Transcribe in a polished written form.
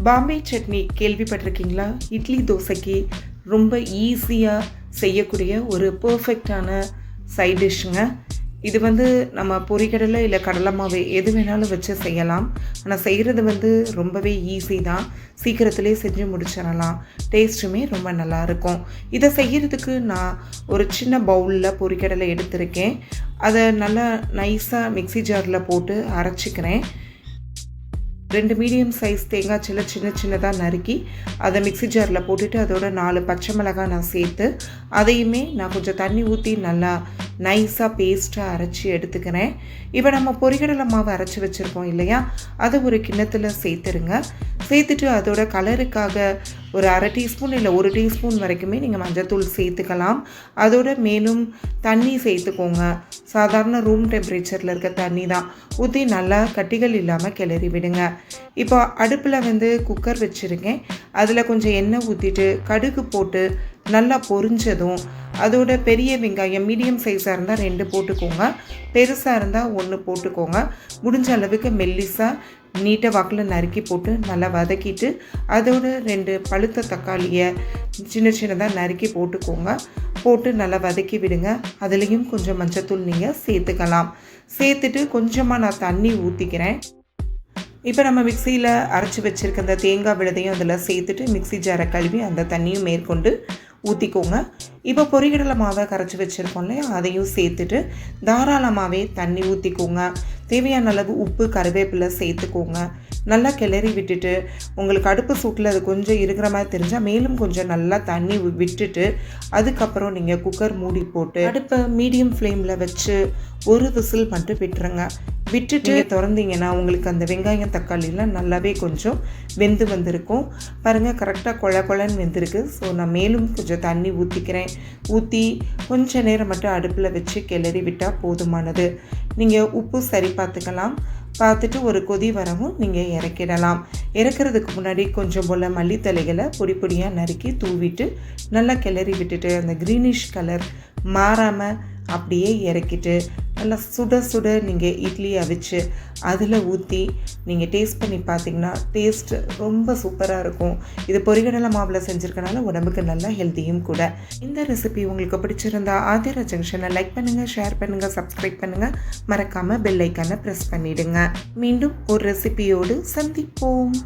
பாம்பே சட்னி கேள்விப்பட்டிருக்கீங்களா? இட்லி, தோசைக்கு ரொம்ப ஈஸியாக செய்யக்கூடிய ஒரு பெர்ஃபெக்டான சைட் டிஷ்ஷுங்க. இது நம்ம பொரிகடலை இல்லை கடலை மாவு எது வேணாலும் வச்சு செய்யலாம். ஆனால் செய்கிறது ரொம்பவே ஈஸி தான். சீக்கிரத்திலே செஞ்சு முடிச்சிடலாம். டேஸ்ட்டுமே ரொம்ப நல்லாயிருக்கும். இதை செய்கிறதுக்கு நான் ஒரு சின்ன பவுலில் பொரிகடலை எடுத்திருக்கேன். அதை நல்லா நைஸாக மிக்ஸி ஜாரில் போட்டு அரைச்சிக்கிறேன். 2 மீடியம் சைஸ் தேங்காய் சின்னதாக நறுக்கி அதை மிக்ஸி ஜாரில் போட்டுட்டு அதோட 4 பச்சை மிளகாய் நான் சேர்த்து அதையுமே நான் கொஞ்சம் தண்ணி ஊற்றி நல்லா நைஸாக பேஸ்ட்டாக அரைச்சி எடுத்துக்கிறேன். இப்போ நம்ம பொரிகடலை மாவு அரைச்சி வச்சுருக்கோம் இல்லையா, அதை ஒரு கிண்ணத்தில் சேர்த்துருங்க. சேர்த்துட்டு அதோட கலருக்காக ஒரு 1/2 டீஸ்பூன் இல்லை 1 டீஸ்பூன் வரைக்குமே நீங்கள் மஞ்சள்தூள் சேர்த்துக்கலாம். அதோட மேலும் தண்ணி சேர்த்துக்கோங்க. சாதாரண ரூம் டெம்பரேச்சரில் இருக்க தண்ணி தான் ஊற்றி நல்லா கட்டிகள் இல்லாமல் கிளறி விடுங்க. இப்போ அடுப்பில் குக்கர் வச்சுருக்கேன். அதில் கொஞ்சம் எண்ணெய் ஊற்றிட்டு கடுகு போட்டு நல்லா பொரிஞ்சதும் அதோட பெரிய வெங்காயம் மீடியம் சைஸாக இருந்தால் 2 போட்டுக்கோங்க, பெருசாக இருந்தால் 1 போட்டுக்கோங்க. முடிஞ்ச அளவுக்கு மெல்லிஸாக நீட்டை வாக்கில் நறுக்கி போட்டு நல்லா வதக்கிட்டு அதோட 2 பழுத்த தக்காளியை சின்னதாக நறுக்கி போட்டுக்கோங்க. போட்டு நல்லா வதக்கி விடுங்க. அதுலேயும் கொஞ்சம் மஞ்சத்தூள் நீங்கள் சேர்த்துக்கலாம். சேர்த்துட்டு கொஞ்சமாக நான் தண்ணி ஊற்றிக்கிறேன். இப்போ நம்ம மிக்சியில் அரைச்சி வச்சுருக்க அந்த தேங்காய் விழுதையும் அதில் சேர்த்துட்டு மிக்ஸி ஜாரை கழுவி அந்த தண்ணியும் மேற்கொண்டு ஊற்றிக்கோங்க. இப்போ பொரிகடலை மாவை கரைச்சி வச்சுருக்கோம் இல்லையா, அதையும் சேர்த்துட்டு தாராளமாகவே தண்ணி ஊற்றிக்கோங்க. தேவையான அளவு உப்பு, கருவேப்பிலை சேர்த்துக்கோங்க. நல்லா கிளறி விட்டுட்டு உங்களுக்கு அடுப்பு சூட்டில் அது கொஞ்சம் இருக்கிற மாதிரி தெரிஞ்சால் மேலும் கொஞ்சம் நல்லா தண்ணி விட்டுட்டு அதுக்கப்புறம் நீங்கள் குக்கர் மூடி போட்டு அடுப்பை மீடியம் ஃப்ளேமில் வச்சு ஒரு விசில் மட்டும் விட்டுருங்க. விட்டுட்டு திறந்தீங்கன்னா உங்களுக்கு அந்த வெங்காயம் தக்காளிலாம் நல்லாவே கொஞ்சம் வெந்து வந்திருக்கும். பாருங்கள், கரெக்டாக கொழன்னு வெந்திருக்கு. ஸோ நான் மேலும் கொஞ்சம் தண்ணி ஊற்றிக்கிறேன். ஊற்றி கொஞ்சம் நேரம் மட்டும் அடுப்பில் வச்சு கிளறி விட்டால் போதுமானது. நீங்கள் உப்பு சரி பார்த்துக்கலாம். பார்த்துட்டு ஒரு கொதி வரவும் நீங்கள் இறக்கிடலாம். இறக்கிறதுக்கு முன்னாடி கொஞ்சம் போல் மல்லித்தலைகளை பொடியாக நறுக்கி தூவிட்டு நல்லா கிளறி விட்டுட்டு அந்த க்ரீனிஷ் கலர் மாறாமல் அப்படியே இறக்கிட்டு நல்லா சுட நீங்கள் இட்லி அவிச்சு அதில் ஊற்றி நீங்கள் டேஸ்ட் பண்ணி பார்த்தீங்கன்னா டேஸ்ட் ரொம்ப சூப்பராக இருக்கும். இது பொரிகடலை மாவில் செஞ்சுருக்கனால உடம்புக்கு நல்லா ஹெல்த்தியும் கூட. இந்த ரெசிபி உங்களுக்கு பிடிச்சிருந்தா ஆதிரா ஜங்ஷனை லைக் பண்ணுங்கள், ஷேர் பண்ணுங்கள், சப்ஸ்கிரைப் பண்ணுங்கள். மறக்காமல் பெல் ஐக்கானை ப்ரெஸ் பண்ணிவிடுங்க. மீண்டும் ஒரு ரெசிபியோடு சந்திப்போம்.